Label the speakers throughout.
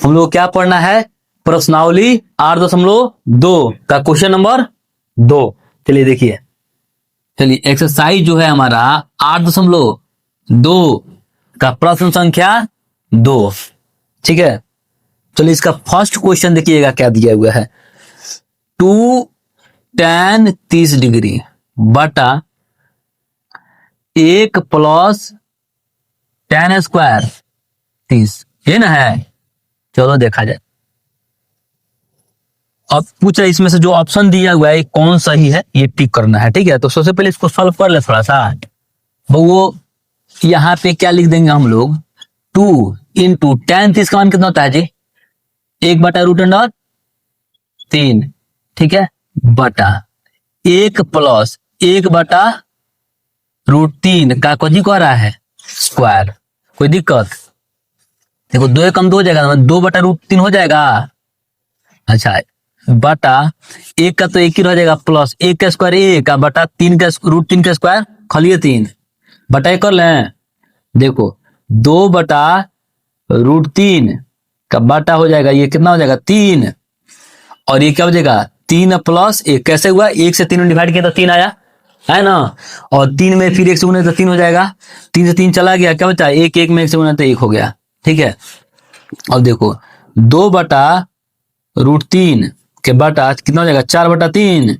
Speaker 1: हम लोग क्या पढ़ना है, प्रश्नावली 8.2 का क्वेश्चन नंबर 2। चलिए देखिए, चलिए एक्सरसाइज जो है हमारा 8.2 का प्रश्न संख्या 2। ठीक है, चलिए इसका फर्स्ट क्वेश्चन देखिएगा क्या दिया हुआ है। 2 tan 30 डिग्री बटा 1 प्लस tan स्क्वायर 30, ये ना है। चलो देखा जाए। अब पूछा इसमें से जो ऑप्शन दिया हुआ है कौन सही है, ये टिक करना है। ठीक है, तो सबसे पहले इसको सॉल्व कर ले थोड़ा सा। वो यहाँ पे क्या लिख देंगे हम लोग, 2 इंटू tan 30 का मान कितना होता है जी, 1/√3। ठीक है, बटा 1 प्लस 1/√3 का कोई कह रहा है स्क्वायर। कोई दिक्कत? देखो 2 एक कम 2 हो जाएगा, 2/√3 हो जाएगा। अच्छा, बटा 1 का तो 1 ही रह जाएगा, प्लस 1 का स्क्वायर 1 का बटा 3 का √3 का स्क्वायर खलिए 3 बटा 1 कर लें। देखो 2/√3 का बटा हो जाएगा, ये कितना हो जाएगा 3, और ये क्या हो जाएगा 3 प्लस 1। कैसे हुआ, 1 से 3 में डिवाइड किया तो 3 आया है ना, और 3 में फिर 1 से गुना तो 3 हो जाएगा। 3 से 3 चला गया, क्या बचा 1, 1 में 1 से गुना तो 1 हो गया। ठीक है, और देखो 2/√3 के बटा कितना हो जाएगा 4/3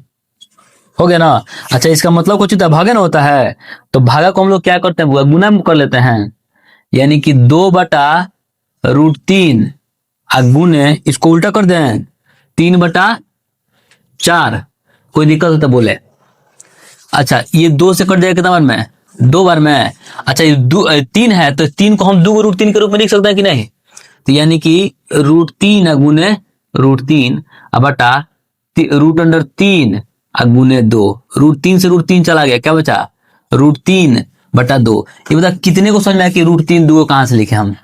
Speaker 1: हो गया ना। अच्छा, इसका मतलब कुछ होता है भागे ना होता है, तो भागा को हम लोग क्या करते हैं, गुना कर लेते हैं। यानी कि 2/√3 गुने इसको उल्टा कर दें 3/4। कोई दिक्कत होता बोले। अच्छा, ये 2 से कट जाएगा कितना बार में, 2 बार में। अच्छा, ये 3 है तो 3 को हम 2/√3 के रूप में लिख सकते हैं कि नहीं। तो यानी कि √3 गुने √3 बटा √3 गुने 2। √3 से √3 चला गया, क्या बचा √3/2। ये बता कितने को समझ में आया कि √3 2 कहां से लिखे हम,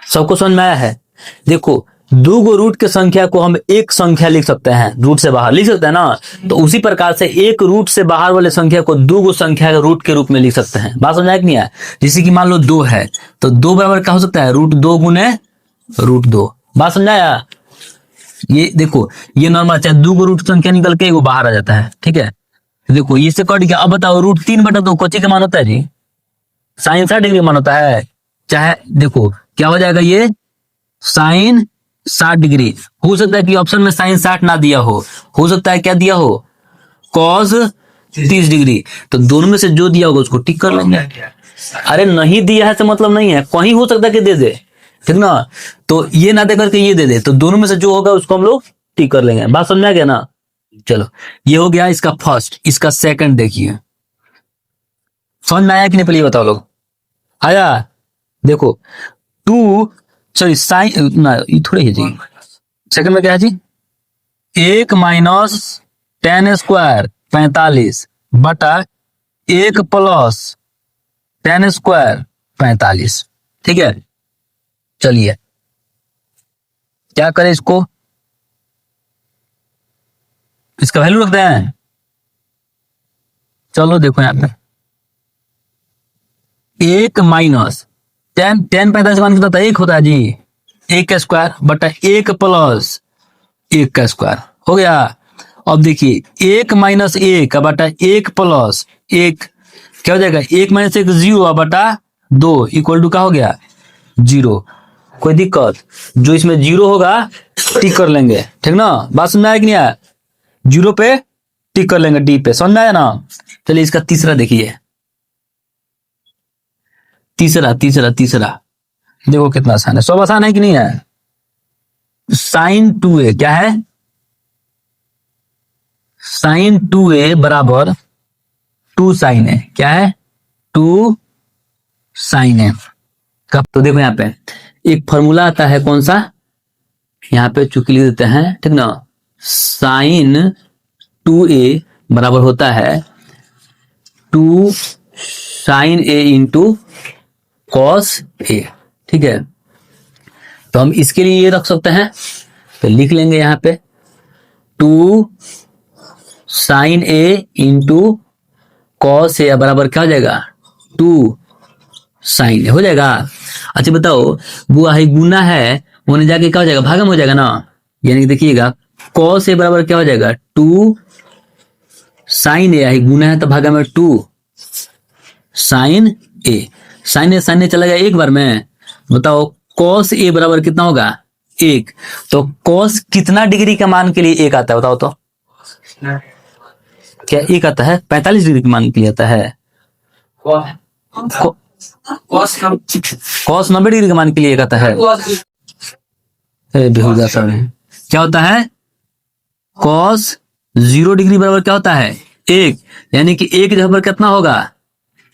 Speaker 1: सबको समझ में आया है। देखो 2 गो रूट के संख्या को हम एक संख्या लिख सकते हैं, रूट से बाहर लिख सकते हैं ना, तो उसी प्रकार से एक रूट से बाहर वाले संख्या को 2 गो संख्या के रूट के रूप में लिख सकते हैं। बात समझ आया कि नहीं है। जैसे कि मान लो 2 है तो 2 बराबर क्या हो सकता है, √2 गुने √2। बात समझ आया। ये देखो ये नॉर्मल, चाहे 2 गो रूट संख्या निकल के वो बाहर आ जाता है। ठीक है, देखो ये से कट गया। अब बताओ √3/2 कोची का मान होता है जी, sin 60 डिग्री मान होता है। चाहे देखो क्या हो जाएगा, ये sin 60 डिग्री। हो सकता है कि ऑप्शन में sin 60 ना दिया हो सकता है क्या दिया हो, cos 30 डिग्री। तो दोनों में से जो दिया होगा उसको टिक कर लेंगे। अरे नहीं दिया है तो मतलब नहीं है, कहीं हो सकता है कि दे दे, ठीक ना। तो ये ना दे करके ये दे दे, तो दोनों में से जो होगा उसको हम लोग टिक कर लेंगे। बात समझ में आ गया ना। चलो ये हो गया इसका फर्स्ट। इसका सेकंड देखिए, समझ में आया कि नहीं, पहले बताओ लोग, आया। देखो 2 सॉरी साइन ना, ये थोड़े ही जी। सेकंड में क्या है जी, 1 माइनस tan स्क्वायर 45 बटा 1 प्लस tan स्क्वायर 45। ठीक है, चलिए क्या करें इसको, इसका वैल्यू रखते हैं। चलो देखो यहां पे 1 माइनस tan 45 मान कितना था, 1 होता है जी, 1 का स्क्वायर बटा 1 प्लस 1 का स्क्वायर हो गया। अब देखिए 1 माइनस 1 बटा 1 प्लस 1 क्या हो जाएगा, 1 माइनस 1 0 बटा 2 इक्वल टू क्या हो गया 0। कोई दिक्कत, जो इसमें 0 होगा टिक कर लेंगे, ठीक ना। बात समझ में आया कि नहीं आया, 0 पे टिक कर लेंगे, डी पे। समझ में आया ना। चलिए इसका तीसरा देखिए, तीसरा तीसरा तीसरा देखो कितना आसान है, सब आसान है कि नहीं है। sin 2a क्या है, sin 2a बराबर 2 sin a, क्या है 2 sin a। कब, तो देखो यहाँ पे एक फॉर्मूला आता है, कौन सा, यहाँ पे चूंकि लिख देते हैं, ठीक ना। sin 2a बराबर होता है 2 sin a into cos a। ठीक है, तो हम इसके लिए ये रख सकते हैं, तो लिख लेंगे यहाँ पे 2 sin a into cos a बराबर क्या हो जाएगा 2 साइन ए हो जाएगा। अच्छा बताओ बुआ है गुना है होने जाके क्या हो जाएगा, भागम हो जाएगा ना, यानी कि देखिएगा कॉस ए बराबर क्या हो जाएगा 2 साइन ए, है गुना है तो भागा में 2 साइन ए, साइन ए चला गया एक बार में। बताओ कॉस ए बराबर कितना होगा 1, तो कॉस कितना डिग्री के मान के लिए 1 आता है बताओ तो, क्या 1 आता है 45 डिग्री के मान के लिए आता है, कॉस 90 डिग्री के मान के लिए 1 आता है। बेहुदा सब है, क्या होता है कॉस 0 डिग्री बराबर क्या होता है 1, यानी कि 1 जगह पर कितना होगा,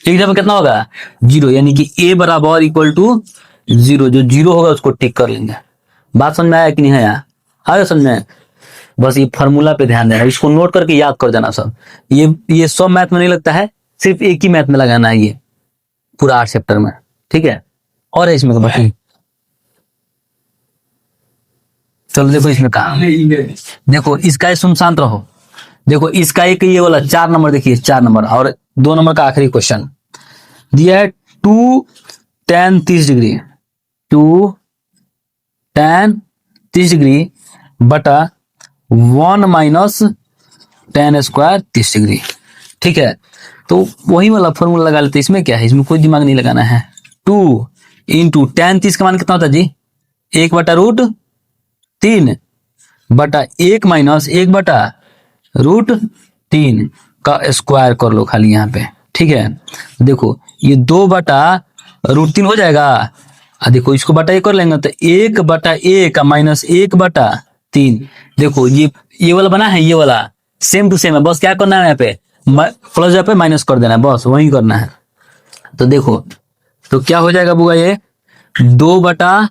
Speaker 1: 1 जगह पर कितना होगा 0, यानी कि a बराबर इक्वल टू 0, जो 0 होगा उसको टिक कर लेंगे। बात समझ में आया कि नहीं आया, आया समझ में। बस ये फार्मूला पे ध्यान देना, इसको नोट करके याद कर देना सब, ये सब मैथ में नहीं लगता है, सिर्फ एक ही मैथ में लगाना है ये पूरा 8 चैप्टर में, ठीक है। और है इसमें तो बाकी, चलो देखो इसमें कहा, देखो इसका तुम शांत रहो, देखो इसका एक ये वाला 4 नंबर, देखिए 4 नंबर और 2 नंबर का आखिरी क्वेश्चन दिया है 2 tan 30 डिग्री, 2 tan 30 डिग्री बटा 1 माइनस tan स्क्वायर 30 डिग्री, ठीक है। तो वही वाला फॉर्मूला लगा लेते, इसमें क्या है, इसमें कोई दिमाग नहीं लगाना है। 2 इंटू tan 30 का मान कितना होता है जी 1 बटा रूट 3 बटा 1 माइनस 1 बटा रूट 3 का स्क्वायर कर लो खाली यहाँ पे, ठीक है। देखो ये 2 बटा रूट 3 हो जाएगा, देखो इसको बटा 1 कर लेंगे तो 1 बटा 1 माइनस 1 बटा 3, देखो ये वाला बना है, ये वाला सेम टू सेम है, बस क्या करना है यहाँ पे प्लस पे माइनस कर देना है, बस वही करना है। तो देखो तो क्या हो जाएगा बुआ, ये 2 बटा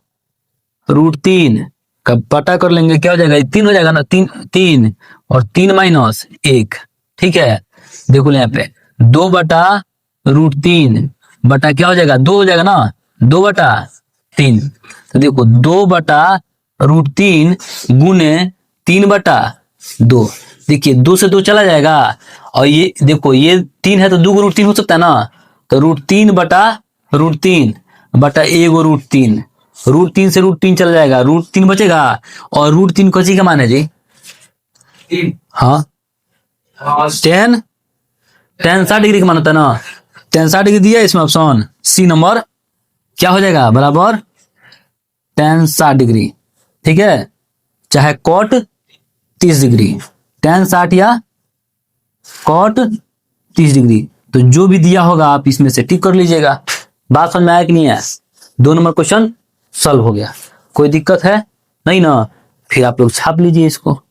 Speaker 1: रूट 3 का बटा कर लेंगे, क्या हो जाएगा 3 हो जाएगा ना, 3 और 3 माइनस 1, ठीक है। देखो यहाँ पे 2 बटा रूट 3 बटा क्या हो जाएगा 2 हो जाएगा ना, 2 बटा 3, तो देखो 2 बटा रूट 3 गुने 3 बटा 2, देखिए 2 से 2 चला जाएगा, और ये देखो ये 3 है तो 2 रूट 3 हो सकता है ना, तो रूट 3 बटा रूट 3 बटा 1 रूट 3, रूट 3 से रूट 3 चला जाएगा, रूट 3 बचेगा, और रूट 3 कौन सी का मान है जी 3, हाँ tan 60 डिग्री का मान होता है ना, tan 60 डिग्री दिया इसमें ऑप्शन सी नंबर, क्या हो जाएगा बराबर tan 60 डिग्री, ठीक है, चाहे cot 30 डिग्री, tan 60 या cot 30 डिग्री, तो जो भी दिया होगा आप इसमें से टिक कर लीजिएगा। बात समझ में आया कि नहीं है, 2 नंबर क्वेश्चन सॉल्व हो गया, कोई दिक्कत है नहीं ना, फिर आप लोग छाप लीजिए इसको।